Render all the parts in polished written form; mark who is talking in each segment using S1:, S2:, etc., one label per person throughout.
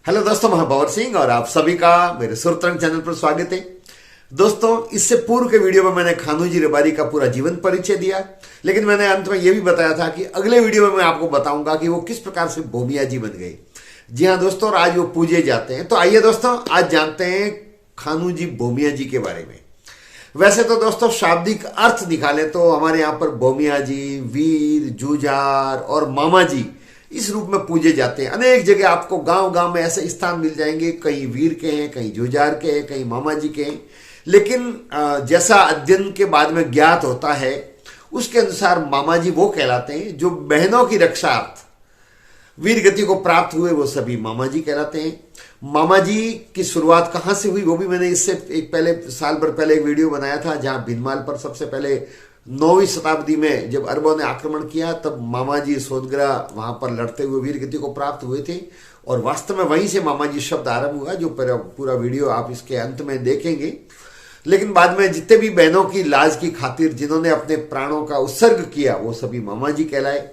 S1: Hello दोस्तों, मैं भंवर सिंह और आप सभी का मेरे सुरतरंग चैनल पर स्वागत है। दोस्तों, इससे पूर्व के वीडियो में मैंने खानूजी रबारी का पूरा जीवन परिचय दिया, लेकिन मैंने अंत में यह भी बताया था कि अगले वीडियो में मैं आपको बताऊंगा कि वो किस प्रकार से भोमिया जी बन गए। जी हाँ दोस्तों, और आज वो पूजे जाते हैं। तो आइए दोस्तों, आज जानते हैं खानूजी भोमिया जी के बारे में। वैसे तो दोस्तों शाब्दिक अर्थ निकाले तो हमारे यहाँ पर भोमिया जी, वीर, जूझार और मामा जी इस रूप में पूजे जाते हैं। अनेक जगह आपको गांव गांव में ऐसे स्थान मिल जाएंगे, कहीं वीर के हैं, कहीं जूझार के हैं, कहीं मामा जी के हैं। लेकिन जैसा अध्ययन के बाद में ज्ञात होता है, उसके अनुसार मामा जी वो कहलाते हैं जो बहनों की रक्षार्थ वीर गति को प्राप्त हुए, वो सभी मामा जी कहलाते हैं। मामा जी की शुरुआत कहां से हुई वो भी मैंने इससे एक पहले साल भर पहले एक वीडियो बनाया था, जहां भिनमाल पर सबसे पहले 9वीं शताब्दी में जब अरबों ने आक्रमण किया, तब मामा जी सोनग्रा वहां पर लड़ते हुए वीर गति को प्राप्त हुए थे। और वास्तव में वहीं से मामा जी शब्द आरंभ हुआ, जो पूरा वीडियो आप इसके अंत में देखेंगे। लेकिन बाद में जितने भी बहनों की लाज की खातिर जिन्होंने अपने प्राणों का उत्सर्ग किया, वो सभी मामा जी कहलाए।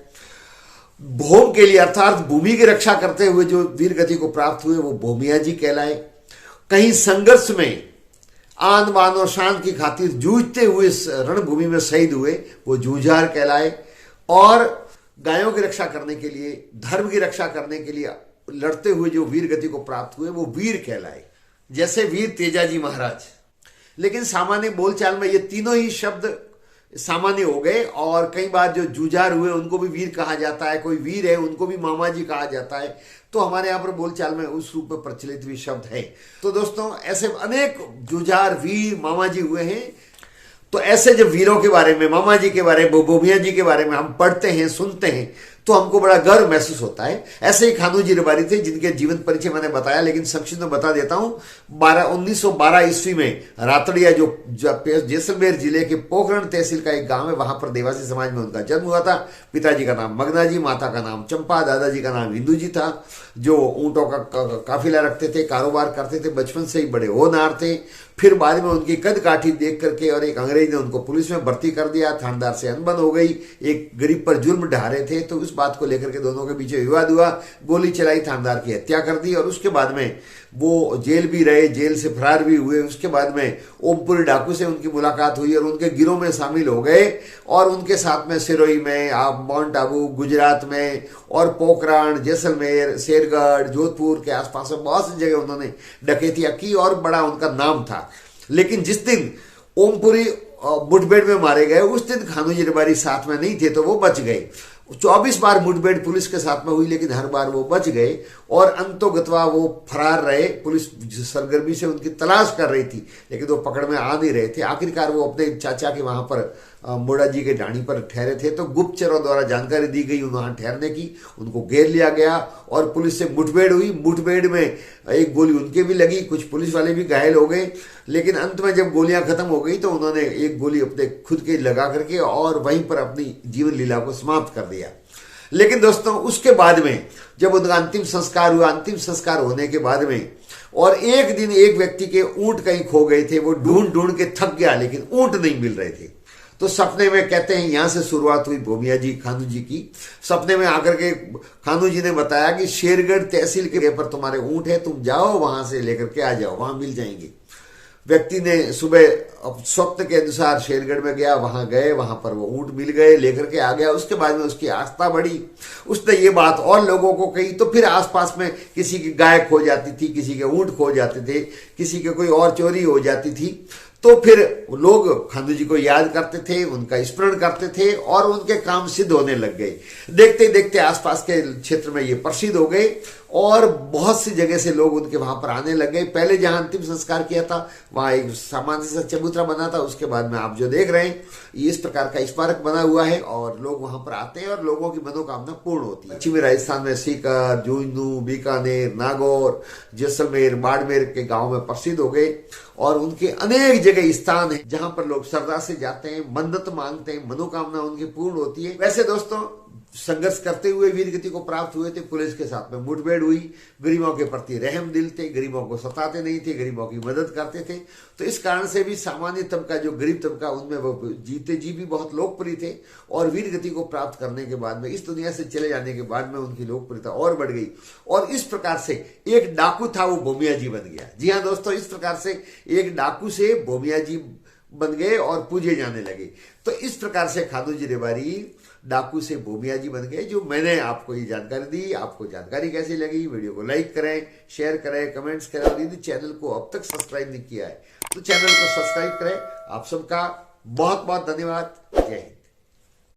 S1: भोम के लिए अर्थात भूमि की रक्षा करते हुए जो वीर गति को प्राप्त हुए, वो भोमिया जी कहलाए। कहीं संघर्ष में आन बान और शान की खातिर जूझते हुए रणभूमि में शहीद हुए, वो जूझार कहलाए। और गायों की रक्षा करने के लिए, धर्म की रक्षा करने के लिए लड़ते हुए जो वीर गति को प्राप्त हुए, वो वीर कहलाए, जैसे वीर तेजाजी महाराज। लेकिन सामान्य बोलचाल में ये तीनों ही शब्द सामान्य हो गए, और कई बार जो जूझार हुए उनको भी वीर कहा जाता है, कोई वीर है उनको भी मामा जी कहा जाता है। तो हमारे यहाँ पर बोलचाल में उस रूप में प्रचलित भी शब्द है। तो दोस्तों, ऐसे अनेक जूझार, वीर, मामा जी हुए हैं। तो ऐसे जब वीरों के बारे में, मामा जी के बारे में, भोमिया जी के बारे में हम पढ़ते हैं, सुनते हैं, तो हमको बड़ा गर्व महसूस होता है। ऐसे ही खानूजी रबारी थे जिनके जीवन परिचय मैंने बताया, लेकिन संक्षिप्त में बता देता हूं। 1912 ईस्वी में रातड़िया, जो जैसलमेर जिले के पोखरण तहसील का एक गांव है, वहां पर देवासी समाज में उनका जन्म हुआ था। पिताजी का नाम मगना जी, माता का नाम चंपा, दादाजी का नाम हिंदू जी था, जो ऊंटों का काफिला रखते थे, कारोबार करते थे, बचपन से ही बड़े होनहार थे। फिर बाद में उनकी कद काठी देख करके और एक अंग्रेज ने उनको पुलिस में भर्ती कर दिया, थानेदार से अनबन हो गई, एक गरीब पर जुल्म ढा रहे थे, तो उस बात को लेकर के दोनों के बीच विवाद हुआ, गोली चलाई, थानेदार की हत्या कर दी। और उसके बाद में वो जेल भी रहे, जेल से फरार भी हुए। उसके बाद में ओमपुरी डाकू से उनकी मुलाकात हुई और उनके गिरोह में शामिल हो गए, और उनके साथ में सिरोही में, माउंट आबू गुजरात में, और पोखरण, जैसलमेर, शेरगढ़, जोधपुर के आसपास में बहुत सी जगह उन्होंने डकैतियां की और बड़ा उनका नाम था। लेकिन जिस दिन ओमपुरी मुठभेड़ में मारे गए, उस दिन खानूजी रबारी साथ में नहीं थे, तो वो बच गए। 24 बार मुठभेड़ पुलिस के साथ में हुई, लेकिन हर बार वो बच गए, और अंतोगत्वा वो फरार रहे। पुलिस सरगर्मी से उनकी तलाश कर रही थी, लेकिन वो पकड़ में आ नहीं रहे थे। आखिरकार वो अपने चाचा के वहां पर मोड़ा जी के ढाणी पर ठहरे थे, तो गुप्तचरों द्वारा जानकारी दी गई वहां ठहरने की, उनको घेर लिया गया और पुलिस से मुठभेड़ हुई। मुठभेड़ में एक गोली उनके भी लगी, कुछ पुलिस वाले भी घायल हो गए। लेकिन अंत में जब गोलियां खत्म हो गई, तो उन्होंने एक गोली अपने खुद के लगा करके और वहीं पर अपनी जीवन लीला को समाप्त कर दिया। लेकिन दोस्तों, उसके बाद में जब उनका अंतिम संस्कार हुआ, अंतिम संस्कार होने के बाद में, और एक दिन एक व्यक्ति के ऊंट कहीं खो गए थे, वो ढूंढ ढूंढ के थक गया, लेकिन ऊंट नहीं मिल रहे थे। तो सपने में, कहते हैं यहां से शुरुआत हुई भोमिया जी, खानू जी की। सपने में आकर के खानू जी ने बताया कि शेरगढ़ तहसील के पर तुम्हारे ऊंट है, तुम जाओ वहां से लेकर के आ जाओ, वहां मिल जाएंगे। व्यक्ति ने सुबह स्वप्न के अनुसार शेरगढ़ में गया, वहां गए, वहां पर वो ऊंट मिल गए, लेकर के आ गया। उसके बाद में उसकी आस्था बढ़ी, उसने ये बात और लोगों को कही, तो फिर आसपास में किसी की गाय खो जाती थी, किसी के ऊंट खो जाते थे, किसी के कोई और चोरी हो जाती थी। तो फिर लोग खानू जी को याद करते थे, उनका स्मरण करते थे, और उनके काम सिद्ध होने लग गए। देखते देखते आसपास के क्षेत्र में ये प्रसिद्ध हो गए, और बहुत सी जगह से लोग उनके वहां पर आने लग गए। पहले जहां अंतिम संस्कार किया था, वहां एक सामान्य सा चबूतरा बना था, उसके बाद में आप जो देख रहे हैं, इस प्रकार का स्मारक बना हुआ है, और लोग वहां पर आते हैं और लोगों की मनोकामना पूर्ण होती है। पश्चिमी राजस्थान में सीकर, झुंझुनू, बीकानेर, नागौर, जैसलमेर, बाड़मेर के गांव में प्रसिद्ध हो गए, और उनके अनेक जगह स्थान है जहां पर लोग श्रद्धा से जाते हैं, मन्नत मांगते हैं, मनोकामना उनकी पूर्ण होती है। वैसे दोस्तों, संघर्ष करते हुए वीर गति को प्राप्त हुए थे। पुलिस के साथ में मुठभेड़ हुई, गरीबों के प्रति रहम दिल थे, गरीबों को सताते नहीं थे, गरीबों की मदद करते थे। तो इस कारण से भी सामान्य तबका, जो गरीब तबका, उनमें वो जीते जी भी बहुत लोकप्रिय थे। और वीर गति को प्राप्त करने के बाद में, इस दुनिया से चले जाने के बाद में उनकी लोकप्रियता और बढ़ गई। और इस प्रकार से एक डाकू था, वो भोमिया जी बन गया। जी हाँ दोस्तों, इस प्रकार से एक डाकू से भोमिया जी बन गए और पूजे जाने लगे। तो इस प्रकार से खानू जी रेवारी डाकू से भोमिया जी बन गए। जो मैंने आपको ये जानकारी दी, आपको जानकारी कैसी लगी? वीडियो को लाइक करें, शेयर करें, कमेंट्स करें, और यदि चैनल को अब तक सब्सक्राइब नहीं किया है तो चैनल को सब्सक्राइब करें। आप सबका बहुत बहुत धन्यवाद। जय हिंद।